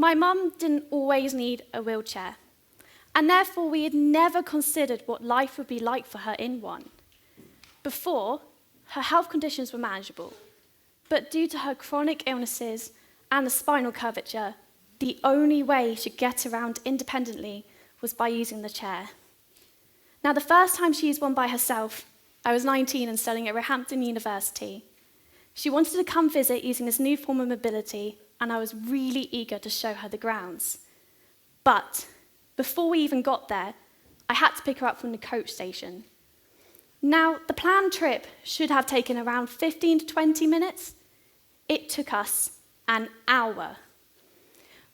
My mum didn't always need a wheelchair, and therefore we had never considered what life would be like for her in one. Before, her health conditions were manageable, but due to her chronic illnesses and the spinal curvature, the only way she could get around independently was by using the chair. Now, the first time she used one by herself, I was 19 and studying at Roehampton University. She wanted to come visit using this new form of mobility, and I was really eager to show her the grounds. But before we even got there, I had to pick her up from the coach station. Now, the planned trip should have taken around 15 to 20 minutes. It took us an hour.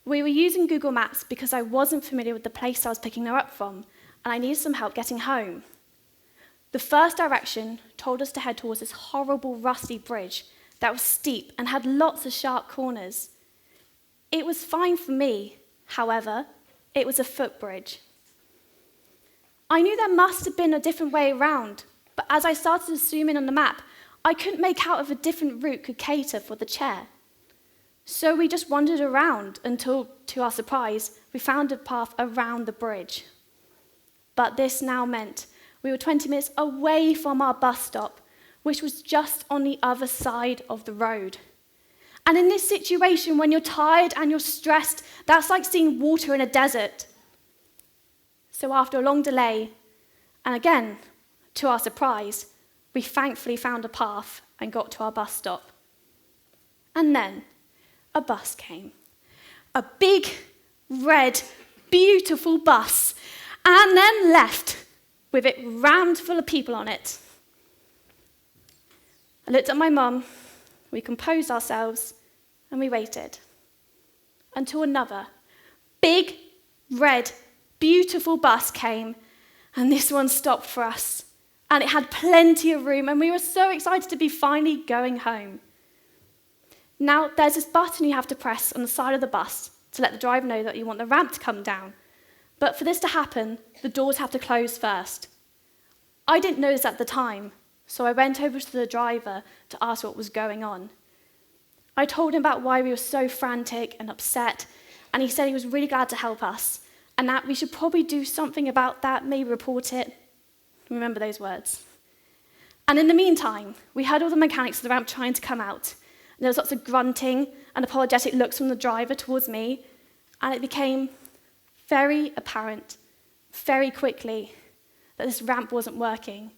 We were using Google Maps because I wasn't familiar with the place I was picking her up from, and I needed some help getting home. The first direction told us to head towards this horrible rusty bridge that was steep and had lots of sharp corners. It was fine for me, however, it was a footbridge. I knew there must have been a different way around, but as I started to zoom in on the map, I couldn't make out if a different route could cater for the chair. So we just wandered around until, to our surprise, we found a path around the bridge. But this now meant we were 20 minutes away from our bus stop, which was just on the other side of the road. And in this situation, when you're tired and you're stressed, that's like seeing water in a desert. So after a long delay, and again, to our surprise, we thankfully found a path and got to our bus stop. And then a bus came. A big, red, beautiful bus, and then left with it rammed full of people on it. I looked at my mum, we composed ourselves, and we waited until another big, red, beautiful bus came, and this one stopped for us. And it had plenty of room, and we were so excited to be finally going home. Now, there's this button you have to press on the side of the bus to let the driver know that you want the ramp to come down. But for this to happen, the doors have to close first. I didn't know this at the time, so I went over to the driver to ask what was going on. I told him about why we were so frantic and upset, and he said he was really glad to help us, and that we should probably do something about that, maybe report it. Remember those words. And in the meantime, we heard all the mechanics of the ramp trying to come out. And there was lots of grunting and apologetic looks from the driver towards me, and it became very apparent, very quickly, that this ramp wasn't working.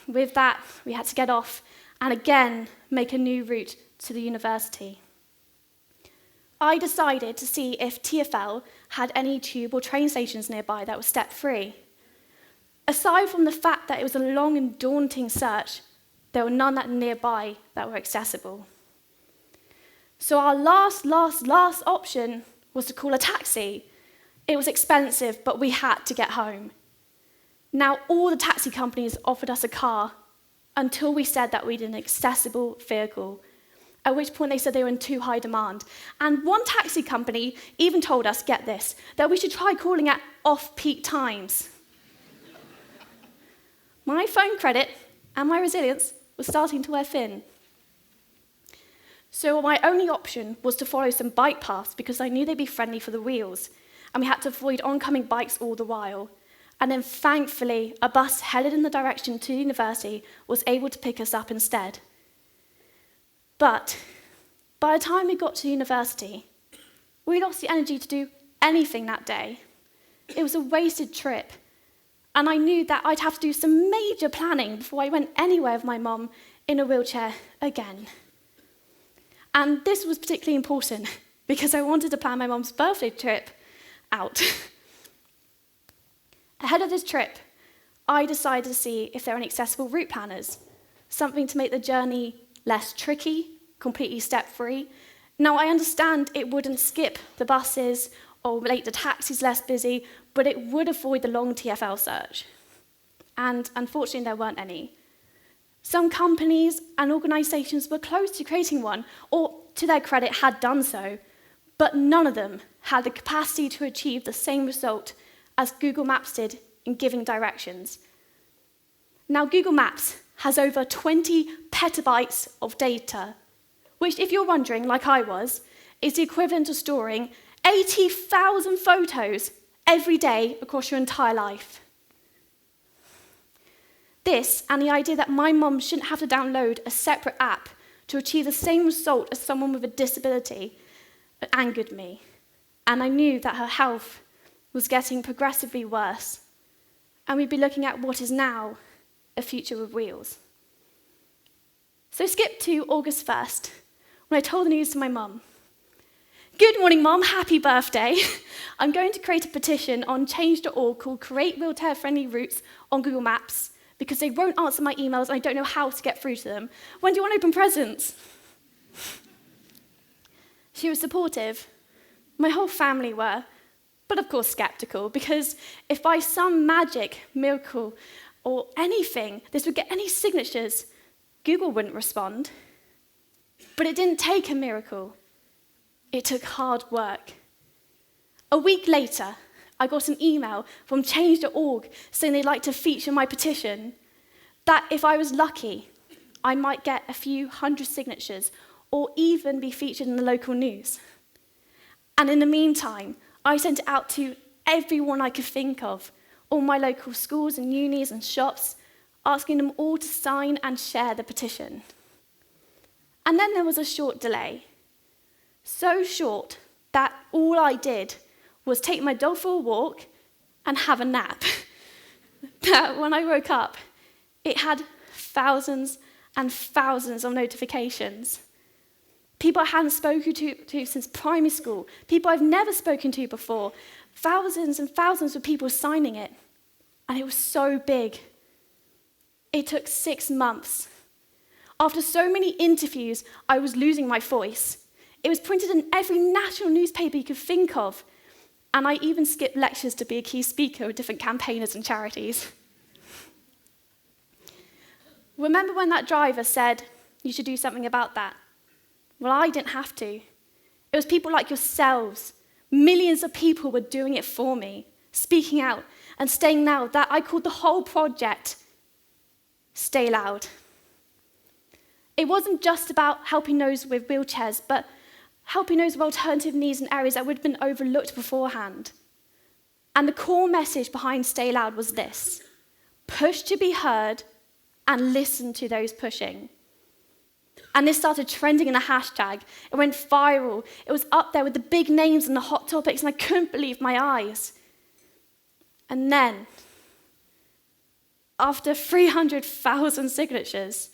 With that, we had to get off and again make a new route to the university. I decided to see if TfL had any tube or train stations nearby that were step-free. Aside from the fact that it was a long and daunting search, there were none that nearby that were accessible. So our last option was to call a taxi. It was expensive, but we had to get home. Now, all the taxi companies offered us a car until we said that we needed an accessible vehicle, at which point they said they were in too high demand. And one taxi company even told us, get this, that we should try calling at off-peak times. My phone credit and my resilience was starting to wear thin. So my only option was to follow some bike paths because I knew they'd be friendly for the wheels, and we had to avoid oncoming bikes all the while. And then thankfully, a bus headed in the direction to university was able to pick us up instead. But by the time we got to university, we lost the energy to do anything that day. It was a wasted trip. And I knew that I'd have to do some major planning before I went anywhere with my mum in a wheelchair again. And this was particularly important because I wanted to plan my mum's birthday trip out. Ahead of this trip, I decided to see if there were any accessible route planners, something to make the journey less tricky, completely step-free. Now, I understand it wouldn't skip the buses or make the taxis less busy, but it would avoid the long TfL search. And unfortunately, there weren't any. Some companies and organisations were close to creating one, or to their credit, had done so, but none of them had the capacity to achieve the same result as Google Maps did in giving directions. Now, Google Maps has over 20 petabytes of data, which, if you're wondering, like I was, is the equivalent of storing 80,000 photos every day across your entire life. This, and the idea that my mum shouldn't have to download a separate app to achieve the same result as someone with a disability, angered me. And I knew that her health was getting progressively worse, and we'd be looking at what is now a future with wheels. So skip to August 1st, when I told the news to my mum. Good morning, Mum, happy birthday. I'm going to create a petition on change.org called Create Wheelchair-Friendly Routes on Google Maps, because they won't answer my emails and I don't know how to get through to them. When do you want to open presents? She was supportive. My whole family were, but of course skeptical, because if by some magic, miracle, or anything, this would get any signatures, Google wouldn't respond. But it didn't take a miracle. It took hard work. A week later, I got an email from change.org saying they'd like to feature my petition, that if I was lucky, I might get a few hundred signatures or even be featured in the local news. And in the meantime, I sent it out to everyone I could think of, all my local schools and unis and shops, asking them all to sign and share the petition. And then there was a short delay. So short that all I did was take my dog for a walk and have a nap. But when I woke up, it had thousands and thousands of notifications. People I hadn't spoken to since primary school, people I've never spoken to before, thousands and thousands of people signing it. And it was so big. It took 6 months. After so many interviews, I was losing my voice. It was printed in every national newspaper you could think of. And I even skipped lectures to be a key speaker with different campaigners and charities. Remember when that driver said, you should do something about that? Well, I didn't have to. It was people like yourselves. Millions of people were doing it for me, speaking out and staying loud. That I called the whole project Stay Loud. It wasn't just about helping those with wheelchairs, but helping those with alternative needs in areas that would have been overlooked beforehand. And the core message behind Stay Loud was this: push to be heard and listen to those pushing. And this started trending in a hashtag. It went viral. It was up there with the big names and the hot topics, and I couldn't believe my eyes. And then, after 300,000 signatures,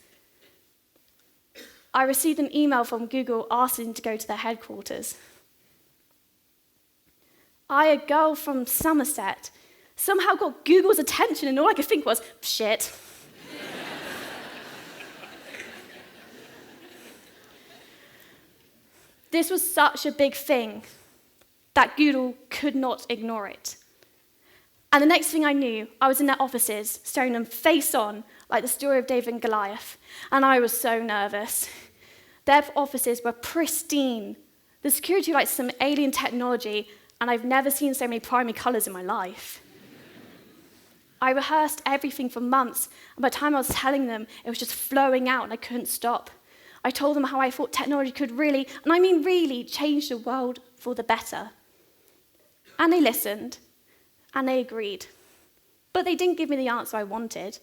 I received an email from Google asking to go to their headquarters. I, a girl from Somerset, somehow got Google's attention, and all I could think was, shit. This was such a big thing that Google could not ignore it. And the next thing I knew, I was in their offices, staring them face on, like the story of David and Goliath, and I was so nervous. Their offices were pristine. The security like some alien technology, and I've never seen so many primary colours in my life. I rehearsed everything for months, and by the time I was telling them, it was just flowing out and I couldn't stop. I told them how I thought technology could really, and I mean really, change the world for the better. And they listened, and they agreed. But they didn't give me the answer I wanted.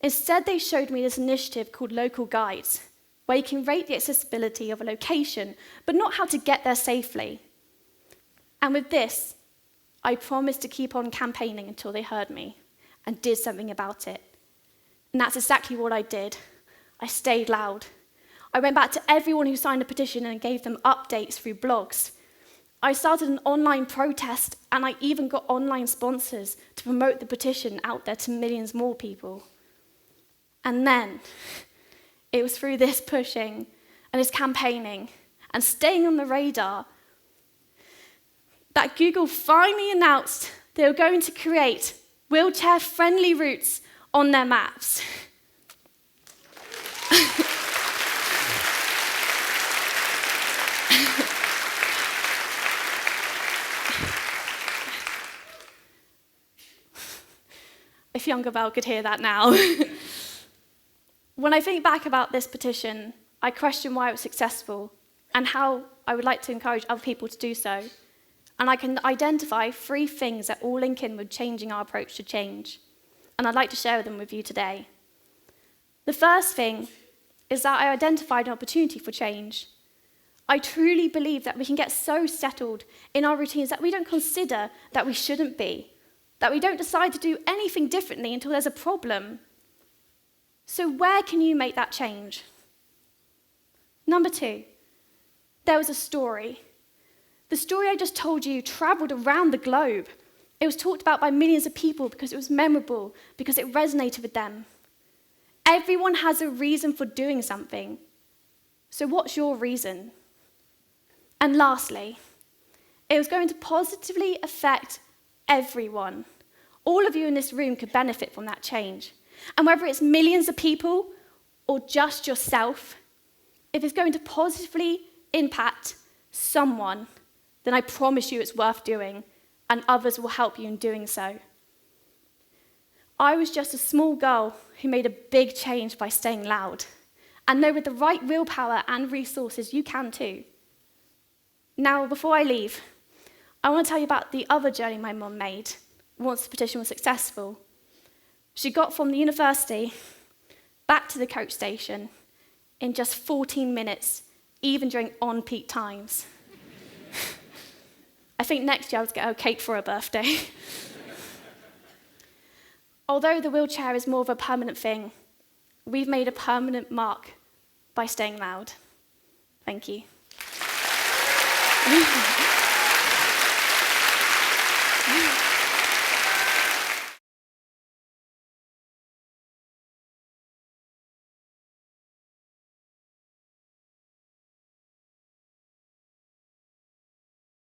Instead, they showed me this initiative called Local Guides, where you can rate the accessibility of a location, but not how to get there safely. And with this, I promised to keep on campaigning until they heard me and did something about it. And that's exactly what I did. I stayed loud. I went back to everyone who signed a petition and gave them updates through blogs. I started an online protest, and I even got online sponsors to promote the petition out there to millions more people. And then, it was through this pushing and this campaigning and staying on the radar that Google finally announced they were going to create wheelchair-friendly routes on their maps. If younger Belle could hear that now. When I think back about this petition, I question why it was successful and how I would like to encourage other people to do so. And I can identify 3 things that all link in with changing our approach to change. And I'd like to share them with you today. The first thing is that I identified an opportunity for change. I truly believe that we can get so settled in our routines that we don't consider that we shouldn't be, that we don't decide to do anything differently until there's a problem. So where can you make that change? Number 2, there was a story. The story I just told you traveled around the globe. It was talked about by millions of people because it was memorable, because it resonated with them. Everyone has a reason for doing something. So what's your reason? And lastly, it was going to positively affect everyone. All of you in this room could benefit from that change. And whether it's millions of people or just yourself, if it's going to positively impact someone, then I promise you it's worth doing, and others will help you in doing so. I was just a small girl who made a big change by staying loud. And know with the right willpower and resources, you can too. Now, before I leave, I want to tell you about the other journey my mum made once the petition was successful. She got from the university back to the coach station in just 14 minutes, even during on-peak times. I think next year I would get her a cake for her birthday. Although the wheelchair is more of a permanent thing, we've made a permanent mark by staying loud. Thank you.